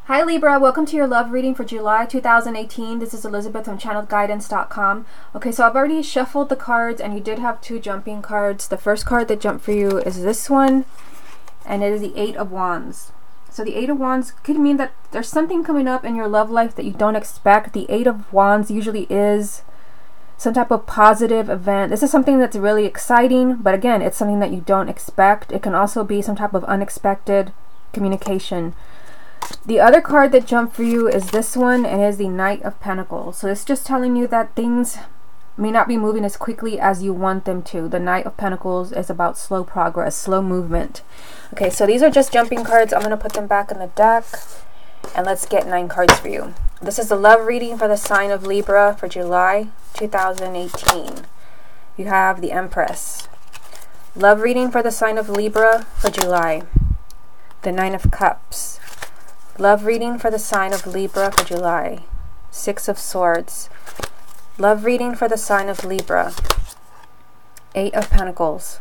Hi Libra, welcome to your love reading for July 2018. This is Elizabeth from channeledguidance.com. Okay, so I've already shuffled the cards and you did have two jumping cards. The first card that jumped for you is this one, and it is the Eight of Wands. So the Eight of Wands could mean that there's something coming up in your love life that you don't expect. The Eight of Wands usually is some type of positive event. This is something that's really exciting, but again, it's something that you don't expect. It can also be some type of unexpected communication. The other card that jumped for you is this one, and it is the Knight of Pentacles. So it's just telling you that things may not be moving as quickly as you want them to. The Knight of Pentacles is about slow progress, slow movement. Okay, so these are just jumping cards. I'm going to put them back in the deck, and let's get 9 cards for you. This is the love reading for the sign of Libra for July 2018. You have the Empress. Love reading for the sign of Libra for July. The Nine of Cups. Love reading for the sign of Libra for July. Six of Swords. Love reading for the sign of Libra. Eight of Pentacles.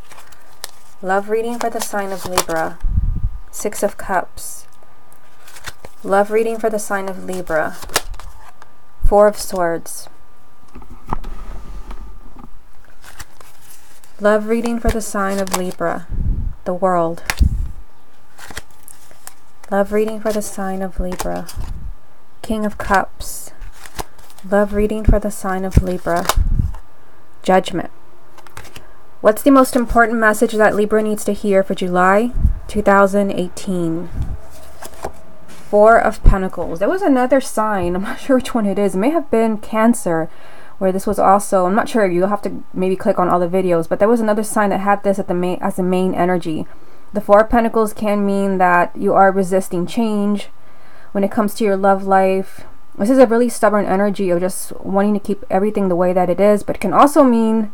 Love reading for the sign of Libra. Six of Cups. Love reading for the sign of Libra. Four of Swords. Love reading for the sign of Libra. The World. Love reading for the sign of Libra. King of Cups. Love reading for the sign of Libra. Judgment. What's the most important message that Libra needs to hear for July 2018? Four of Pentacles. There was another sign. I'm not sure which one it is. It may have been Cancer, where this was also, I'm not sure. You'll have to maybe click on all the videos, but there was another sign that had this at as the main energy. The Four of Pentacles can mean that you are resisting change when it comes to your love life. This is a really stubborn energy of just wanting to keep everything the way that it is, but it can also mean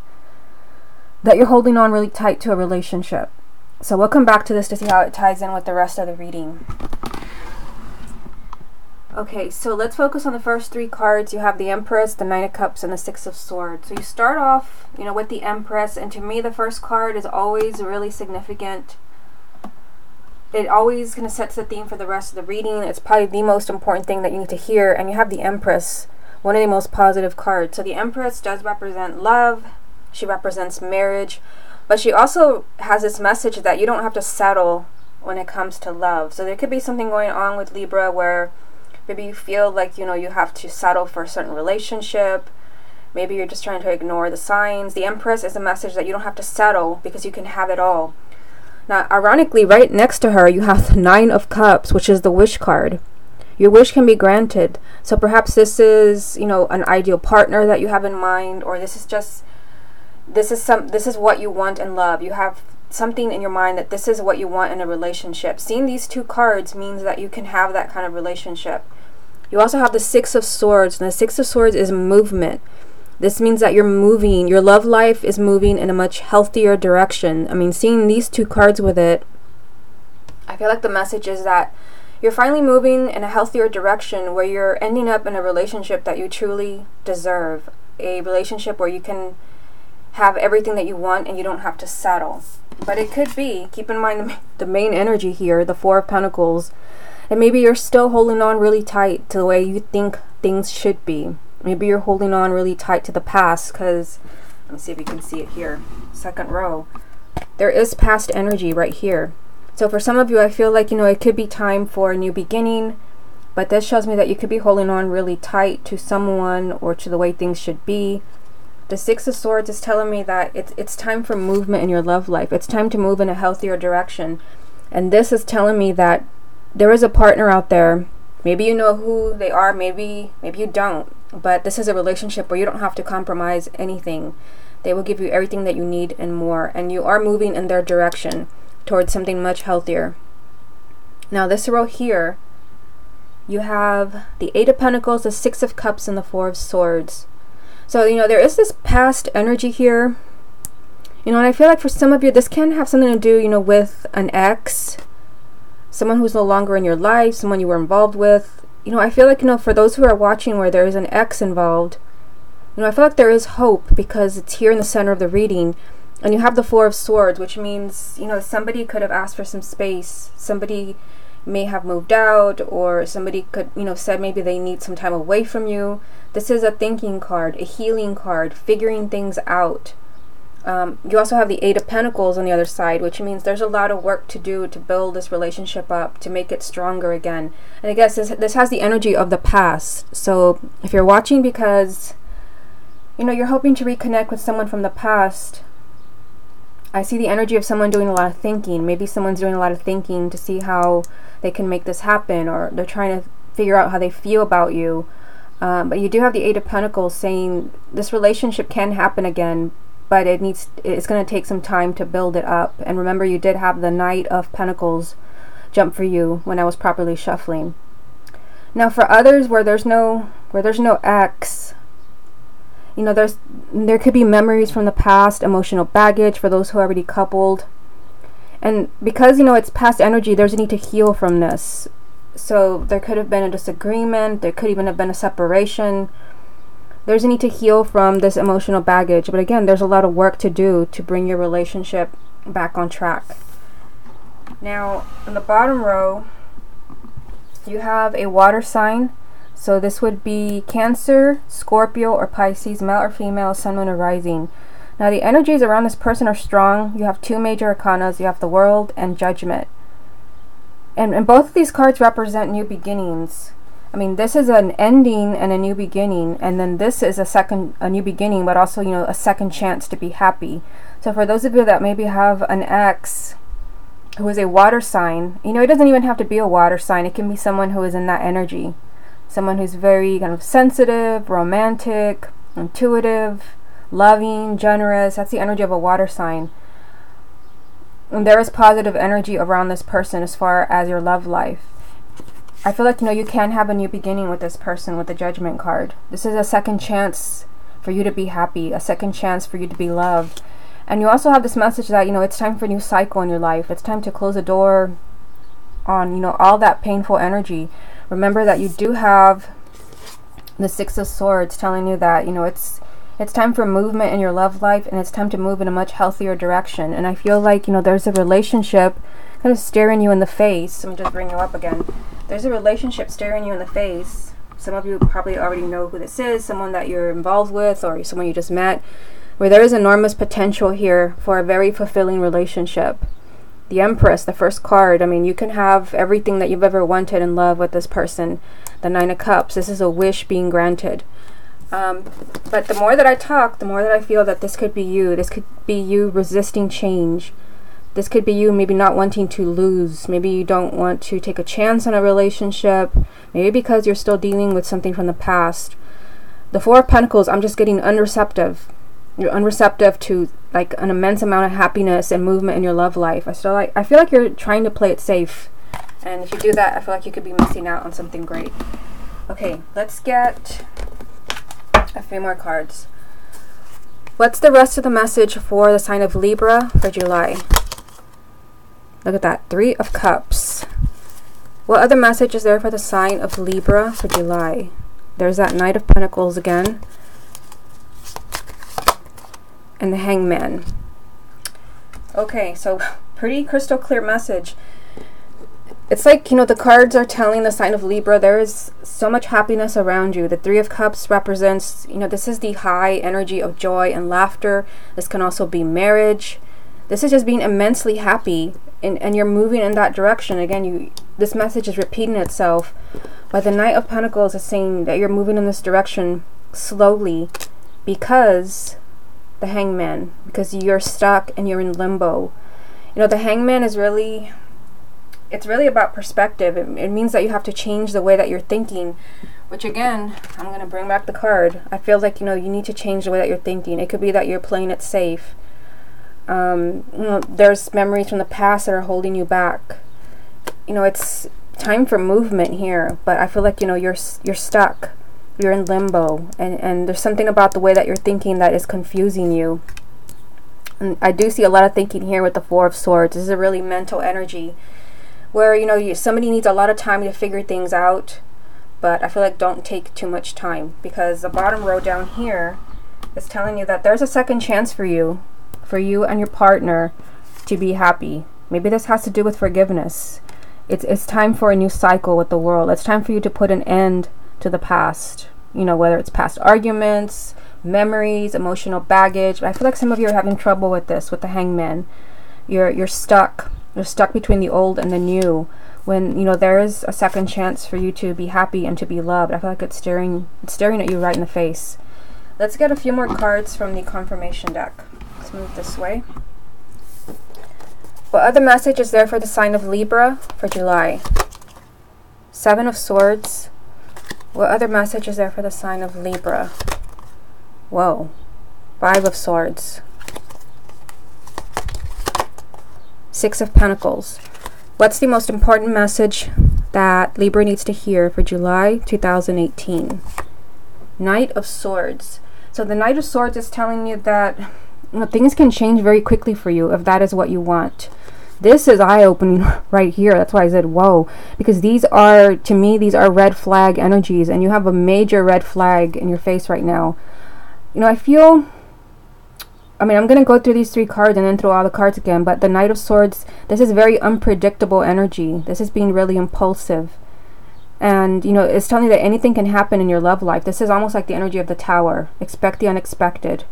that you're holding on really tight to a relationship. So we'll come back to this to see how it ties in with the rest of the reading. Okay, so let's focus on the first 3 cards. You have the Empress, the Knight of Cups, and the Six of Swords. So you start off, with the Empress, and to me the first card is always really significant. It always kind of sets the theme for the rest of the reading. It's probably the most important thing that you need to hear. And you have the Empress, one of the most positive cards. So the Empress does represent love. She represents marriage. But she also has this message that you don't have to settle when it comes to love. So there could be something going on with Libra where maybe you feel like, you have to settle for a certain relationship. Maybe you're just trying to ignore the signs. The Empress is a message that you don't have to settle because you can have it all. Now, ironically, right next to her, you have the Nine of Cups, which is the wish card. Your wish can be granted. So perhaps this is, an ideal partner that you have in mind, or this is what you want in love. You have something in your mind that this is what you want in a relationship. Seeing these 2 cards means that you can have that kind of relationship. You also have the Six of Swords, and the Six of Swords is movement. This means that you're moving, your love life is moving in a much healthier direction. I mean, seeing these 2 cards with it, I feel like the message is that you're finally moving in a healthier direction where you're ending up in a relationship that you truly deserve. A relationship where you can have everything that you want and you don't have to settle. But it could be, keep in mind the main energy here, the Four of Pentacles, and maybe you're still holding on really tight to the way you think things should be. Maybe you're holding on really tight to the past because, let me see if you can see it here, second row. There is past energy right here. So for some of you, I feel like, it could be time for a new beginning, but this shows me that you could be holding on really tight to someone or to the way things should be. The Six of Swords is telling me that it's time for movement in your love life. It's time to move in a healthier direction. And this is telling me that there is a partner out there. Maybe you know who they are, maybe you don't. But this is a relationship where you don't have to compromise anything. They will give you everything that you need and more. And you are moving in their direction towards something much healthier. Now this row here, you have the Eight of Pentacles, the Six of Cups, and the Four of Swords. So, there is this past energy here. And I feel like for some of you, this can have something to do, with an ex. Someone who's no longer in your life, someone you were involved with. I feel like, for those who are watching where there is an ex involved, I feel like there is hope because it's here in the center of the reading. And you have the Four of Swords, which means, somebody could have asked for some space. Somebody, may have moved out, or somebody could, you know, said maybe they need some time away from you. This is a thinking card, a healing card, figuring things out. You also have the Eight of Pentacles on the other side, which means there's a lot of work to do to build this relationship up, to make it stronger again. And I guess this has the energy of the past. So if you're watching because, you know, you're hoping to reconnect with someone from the past, I see the energy of someone doing a lot of thinking. Maybe someone's doing a lot of thinking to see how they can make this happen, or they're trying to figure out how they feel about you. But you do have the Eight of Pentacles saying this relationship can happen again, but it's going to take some time to build it up. And remember, you did have the Knight of Pentacles jump for you when I was properly shuffling. Now for others where there's no ex, you know, there could be memories from the past, emotional baggage for those who are already coupled. And because, you know, it's past energy, there's a need to heal from this. So there could have been a disagreement, there could even have been a separation. There's a need to heal from this emotional baggage. But again, there's a lot of work to do to bring your relationship back on track. Now, in the bottom row, you have a water sign. So this would be Cancer, Scorpio, or Pisces, male or female, sun, moon, or rising. Now the energies around this person are strong. You have two major arcanas. You have the World and Judgment. And both of these cards represent new beginnings. I mean, this is an ending and a new beginning, and then this is a new beginning, but also, you know, a second chance to be happy. So for those of you that maybe have an ex who is a water sign, you know, it doesn't even have to be a water sign. It can be someone who is in that energy. Someone who's very kind of sensitive, romantic, intuitive, loving, generous. That's the energy of a water sign. And there is positive energy around this person as far as your love life. I feel like, you know, you can have a new beginning with this person with the Judgment card. This is a second chance for you to be happy, a second chance for you to be loved. And you also have this message that, you know, it's time for a new cycle in your life. It's time to close the door on, you know, all that painful energy. Remember that you do have the Six of Swords telling you that, you know, it's time for movement in your love life, and it's time to move in a much healthier direction. And I feel like, you know, there's a relationship kind of staring you in the face. Let me just bring you up again. There's a relationship staring you in the face. Some of you probably already know who this is, someone that you're involved with, or someone you just met, where there is enormous potential here for a very fulfilling relationship. The Empress, the first card, I mean, you can have everything that you've ever wanted in love with this person. The Nine of Cups, this is a wish being granted. But the more that I talk, the more that I feel that this could be you. This could be you resisting change. This could be you maybe not wanting to lose. Maybe you don't want to take a chance on a relationship. Maybe because you're still dealing with something from the past. The Four of Pentacles, I'm just getting unreceptive. You're unreceptive to like an immense amount of happiness and movement in your love life. I feel like you're trying to play it safe. And if you do that, I feel like you could be missing out on something great. Okay, let's get a few more cards. What's the rest of the message for the sign of Libra for July? Look at that, Three of Cups. What other message is there for the sign of Libra for July? There's that Knight of Pentacles again. And the Hangman. Okay, so pretty crystal clear message. It's like, you know, the cards are telling the sign of Libra there is so much happiness around you. The Three of Cups represents, you know, this is the high energy of joy and laughter. This can also be marriage. This is just being immensely happy, and you're moving in that direction. Again, this message is repeating itself. But the Knight of Pentacles is saying that you're moving in this direction slowly because the Hangman, because you're stuck and you're in limbo. You know, the Hangman is really, it's really about perspective. It means that you have to change the way that you're thinking, which again, I'm going to bring back the card. I feel like, you know, you need to change the way that you're thinking. It could be that you're playing it safe. You know, there's memories from the past that are holding you back. You know, it's time for movement here, but I feel like, you know, you're stuck. You're in limbo, and there's something about the way that you're thinking that is confusing you. And I do see a lot of thinking here with the Four of Swords. This is a really mental energy where, you know, somebody needs a lot of time to figure things out, but I feel like don't take too much time, because the bottom row down here is telling you that there's a second chance for you and your partner to be happy. Maybe this has to do with forgiveness. It's time for a new cycle with the world. It's time for you to put an end to the past. You know, whether it's past arguments, memories, emotional baggage. I feel like some of you are having trouble with this, with the Hangman. You're stuck. You're stuck between the old and the new. When, you know, there is a second chance for you to be happy and to be loved. I feel like it's staring at you right in the face. Let's get a few more cards from the confirmation deck. Let's move this way. What other message is there for the sign of Libra for July? Seven of Swords. What other message is there for the sign of Libra? Whoa. Five of Swords. Six of Pentacles. What's the most important message that Libra needs to hear for July 2018? Knight of Swords. So the Knight of Swords is telling you that, you know, things can change very quickly for you if that is what you want. This is eye-opening right here. That's why I said, whoa. Because these are, to me, these are red flag energies. And you have a major red flag in your face right now. You know, I feel... I mean, I'm going to go through these three cards and then through all the cards again. But the Knight of Swords, this is very unpredictable energy. This is being really impulsive. And, you know, it's telling you that anything can happen in your love life. This is almost like the energy of the Tower. Expect the unexpected.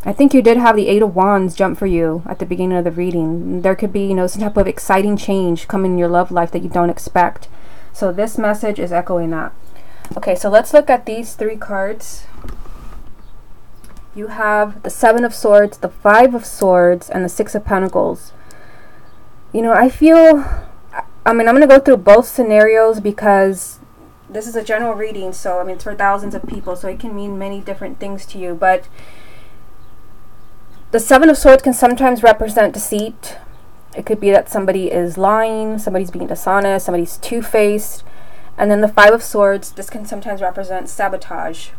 I think you did have the Eight of Wands jump for you at the beginning of the reading. There could be, you know, some type of exciting change coming in your love life that you don't expect. So this message is echoing that. Okay, so let's look at these three cards. You have the Seven of Swords, the Five of Swords, and the Six of Pentacles. You know, I feel... I mean, I'm going to go through both scenarios because this is a general reading. So, I mean, it's for thousands of people. So it can mean many different things to you. But the Seven of Swords can sometimes represent deceit. It could be that somebody is lying, somebody's being dishonest, somebody's two-faced. And then the Five of Swords, this can sometimes represent sabotage.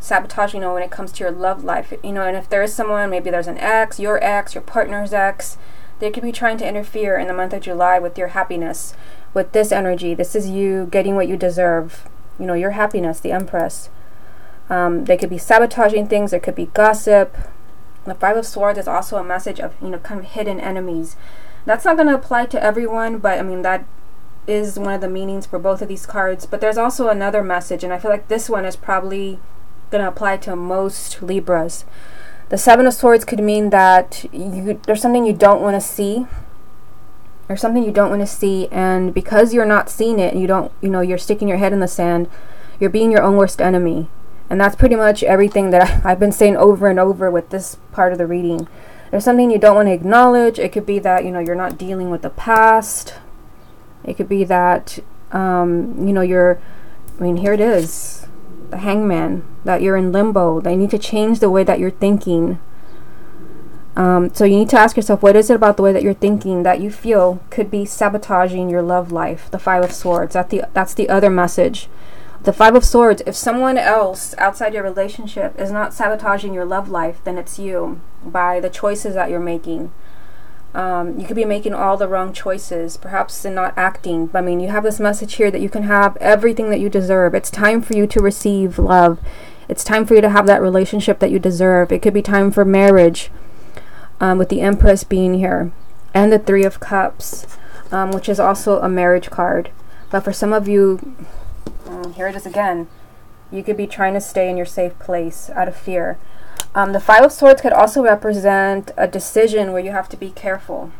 Sabotage, you know, when it comes to your love life. You know, and if there is someone, maybe there's an ex, your partner's ex, they could be trying to interfere in the month of July with your happiness. With this energy, this is you getting what you deserve. You know, your happiness, the Empress. They could be sabotaging things. There could be gossip. The Five of Swords is also a message of, you know, kind of hidden enemies. That's not going to apply to everyone, but I mean, that is one of the meanings for both of these cards. But there's also another message, and I feel like this one is probably going to apply to most Libras. The Seven of Swords could mean that there's something you don't want to see. There's something you don't want to see, and because you're not seeing it, and you're sticking your head in the sand, you're being your own worst enemy. And that's pretty much everything that I've been saying over and over with this part of the reading. There's something you don't want to acknowledge. It could be that, you know, you're not dealing with the past. It could be that, you know, I mean, here it is. The Hangman. That you're in limbo. That you need to change the way that you're thinking. So you need to ask yourself, what is it about the way that you're thinking that you feel could be sabotaging your love life? The Five of Swords. That's the other message. The Five of Swords, if someone else outside your relationship is not sabotaging your love life, then it's you by the choices that you're making. You could be making all the wrong choices, perhaps in not acting. I mean, you have this message here that you can have everything that you deserve. It's time for you to receive love. It's time for you to have that relationship that you deserve. It could be time for marriage, with the Empress being here. And the Three of Cups, which is also a marriage card. But for some of you... here it is again. You could be trying to stay in your safe place out of fear. The Five of Swords could also represent a decision where you have to be careful.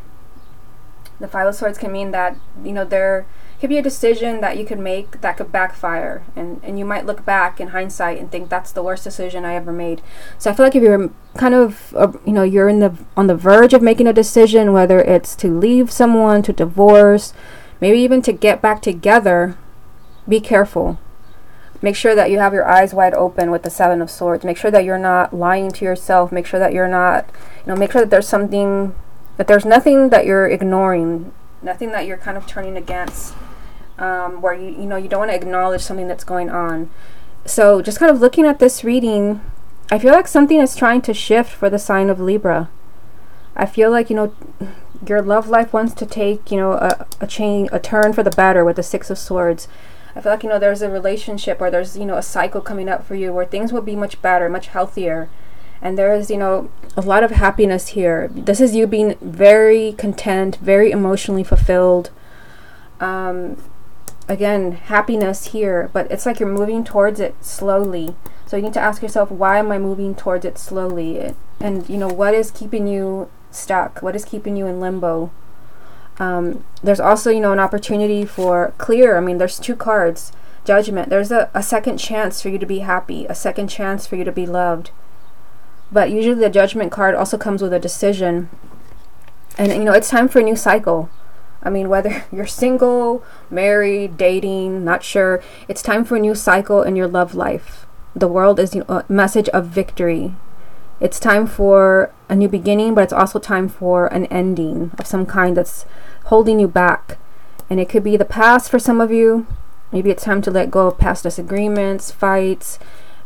The Five of Swords can mean that, you know, there could be a decision that you could make that could backfire. And you might look back in hindsight and think that's the worst decision I ever made. So I feel like if you're kind of, you know, you're on the verge of making a decision, whether it's to leave someone, to divorce, maybe even to get back together, be careful. Make sure that you have your eyes wide open with the Seven of Swords. Make sure that you're not lying to yourself. Make sure that you're not, you know, make sure that there's something, that there's nothing that you're ignoring, nothing that you're kind of turning against, where you know, you don't want to acknowledge something that's going on. So just kind of looking at this reading, I feel like something is trying to shift for the sign of Libra. I feel like, you know, your love life wants to take, you know, a turn for the better with the Six of Swords. I feel like, you know, there's a relationship or there's, you know, a cycle coming up for you where things will be much better, much healthier. And there is, you know, a lot of happiness here. This is you being very content, very emotionally fulfilled. Again, happiness here, but it's like you're moving towards it slowly. So you need to ask yourself, why am I moving towards it slowly? And, you know, what is keeping you stuck? What is keeping you in limbo? There's also, you know, an opportunity for clear. I mean, there's 2 cards. Judgment. There's a second chance for you to be happy, a second chance for you to be loved. But usually the Judgment card also comes with a decision. And, you know, it's time for a new cycle. I mean, whether you're single, married, dating, not sure, it's time for a new cycle in your love life. The world is, you know, a message of victory. It's time for a new beginning, but it's also time for an ending of some kind that's holding you back. And it could be the past for some of you. Maybe it's time to let go of past disagreements, fights.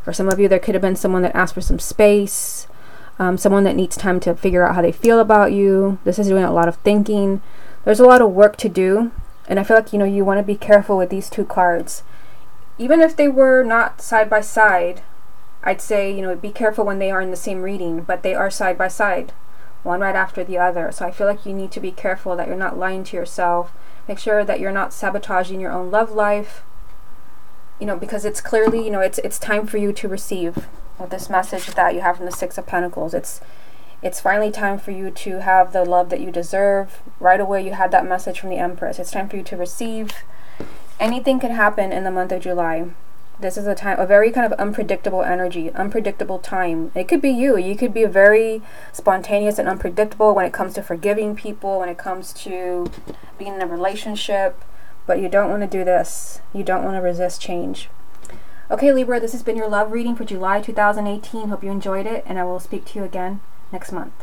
For some of you, there could have been someone that asked for some space, someone that needs time to figure out how they feel about you. This is doing a lot of thinking. There's a lot of work to do, and I feel like, you know, you want to be careful with these 2 cards. Even if they were not side by side, I'd say, you know, be careful when they are in the same reading, but they are side by side, one right after the other. So I feel like you need to be careful that you're not lying to yourself. Make sure that you're not sabotaging your own love life. You know, because it's clearly, you know, it's time for you to receive with this message that you have from the 6 of Pentacles. It's finally time for you to have the love that you deserve. Right away, you had that message from the Empress. It's time for you to receive. Anything can happen in the month of July. This is a very kind of unpredictable energy, unpredictable time. It could be you. You could be very spontaneous and unpredictable when it comes to forgiving people, when it comes to being in a relationship. But you don't want to do this. You don't want to resist change. Okay, Libra, this has been your love reading for July 2018. Hope you enjoyed it, and I will speak to you again next month.